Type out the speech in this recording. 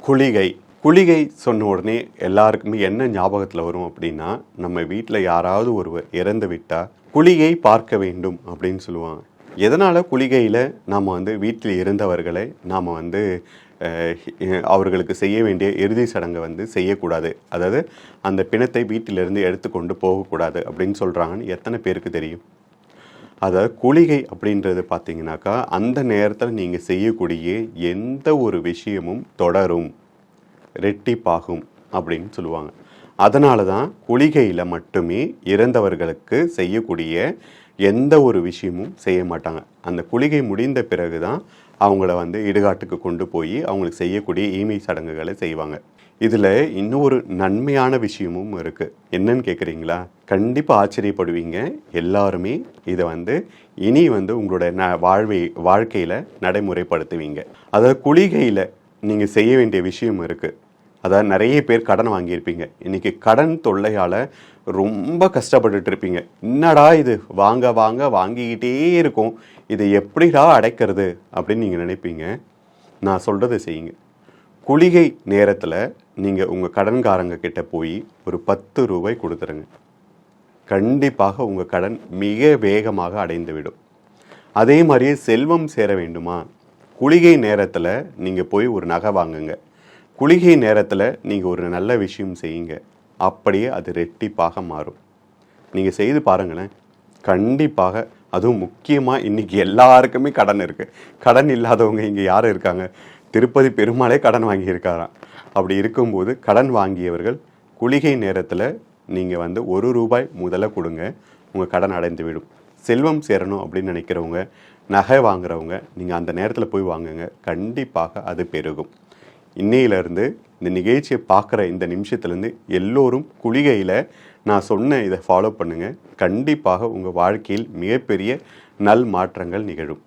குளிகை. குளிகை சொன்ன உடனே எல்லாருக்குமே என்ன ஞாபகத்தில் வரும் அப்படின்னா, நம்ம வீட்டில் யாராவது ஒருவர் இறந்து விட்டால் குளிகை பார்க்க வேண்டும் அப்படின்னு சொல்லுவாங்க. எதனால் குளிகையில் நாம் வீட்டில் இருந்தவர்களை நாம் அவர்களுக்கு செய்ய வேண்டிய இறுதி சடங்கை செய்யக்கூடாது, அதாவது அந்த பிணத்தை வீட்டிலிருந்து எடுத்துக்கொண்டு போகக்கூடாது அப்படின்னு சொல்கிறாங்கன்னு எத்தனை பேருக்கு தெரியும்? அதாவது குளிகை அப்படின்றது பார்த்தீங்கன்னாக்கா, அந்த நேரத்தில் நீங்கள் செய்யக்கூடிய எந்த ஒரு விஷயமும் தொடரும், ரெட்டிப்பாகும் அப்படின்னு சொல்லுவாங்க. அதனால தான் குளிகையில் மட்டுமே இறந்தவர்களுக்கு செய்யக்கூடிய எந்த ஒரு விஷயமும் செய்ய மாட்டாங்க. அந்த குளிகை முடிந்த பிறகு தான் அவங்கள இடுகாட்டுக்கு கொண்டு போய் அவங்களுக்கு செய்யக்கூடிய ஈமை சடங்குகளை செய்வாங்க. இதில் இன்னொரு நன்மையான விஷயமும் இருக்குது. என்னன்னு கேட்குறீங்களா? கண்டிப்பாக ஆச்சரியப்படுவீங்க. எல்லாருமே இதை இனி உங்களோட வாழ்க்கையில் நடைமுறைப்படுத்துவீங்க. அதாவது குளிகையில் நீங்கள் செய்ய வேண்டிய விஷயம் இருக்குது. அதாவது நிறைய பேர் கடன் வாங்கியிருப்பீங்க. இன்றைக்கி கடன் தொல்லையால் ரொம்ப கஷ்டப்பட்டுட்டு இருப்பீங்க. என்னடா இது வாங்கிக்கிட்டே இருக்கும், இதை எப்படிடா அடைக்கிறது அப்படின்னு நீங்கள் நினைப்பீங்க. நான் சொல்கிறத செய்யுங்க. குளிகை நேரத்தில் நீங்கள் உங்கள் கடன்காரங்க கிட்ட போய் ஒரு 10 ரூபாய் கொடுத்துருங்க. கண்டிப்பாக உங்கள் கடன் மிக வேகமாக அடைந்துவிடும். அதே மாதிரியே செல்வம் சேர வேண்டுமா? குளிகை நேரத்தில் நீங்கள் போய் ஒரு நகை வாங்குங்க. குளிகை நேரத்தில் நீங்கள் ஒரு நல்ல விஷயம் செய்யுங்க. அப்படியே அது ரெட்டிப்பாக மாறும். நீங்கள் செய்து பாருங்களேன். கண்டிப்பாக. அதுவும் முக்கியமாக இன்றைக்கி எல்லாருக்குமே கடன் இருக்குது. கடன் இல்லாதவங்க இங்கே யாரும் இருக்காங்க? திருப்பதி பெருமாளே கடன் வாங்கியிருக்காராம். அப்படி இருக்கும்போது கடன் வாங்கியவர்கள் குளிகை நேரத்தில் நீங்கள் 1 ரூபாய் முதல்ல கொடுங்க, உங்கள் கடன் அடைந்து விடும். செல்வம் சேரணும் அப்படின்னு நினைக்கிறவங்க, நகை வாங்குறவங்க, நீங்கள் அந்த நேரத்தில் போய் வாங்குங்க. கண்டிப்பாக அது பெருகும். இன்னையிலேருந்து இந்த நிகழ்ச்சியை பார்க்குற இந்த நிமிஷத்துலேருந்து எல்லோரும் குளிகையில் நான் சொன்ன இதை ஃபாலோ பண்ணுங்கள். கண்டிப்பாக உங்கள் வாழ்க்கையில் மிகப்பெரிய நல் மாற்றங்கள் நிகழும்.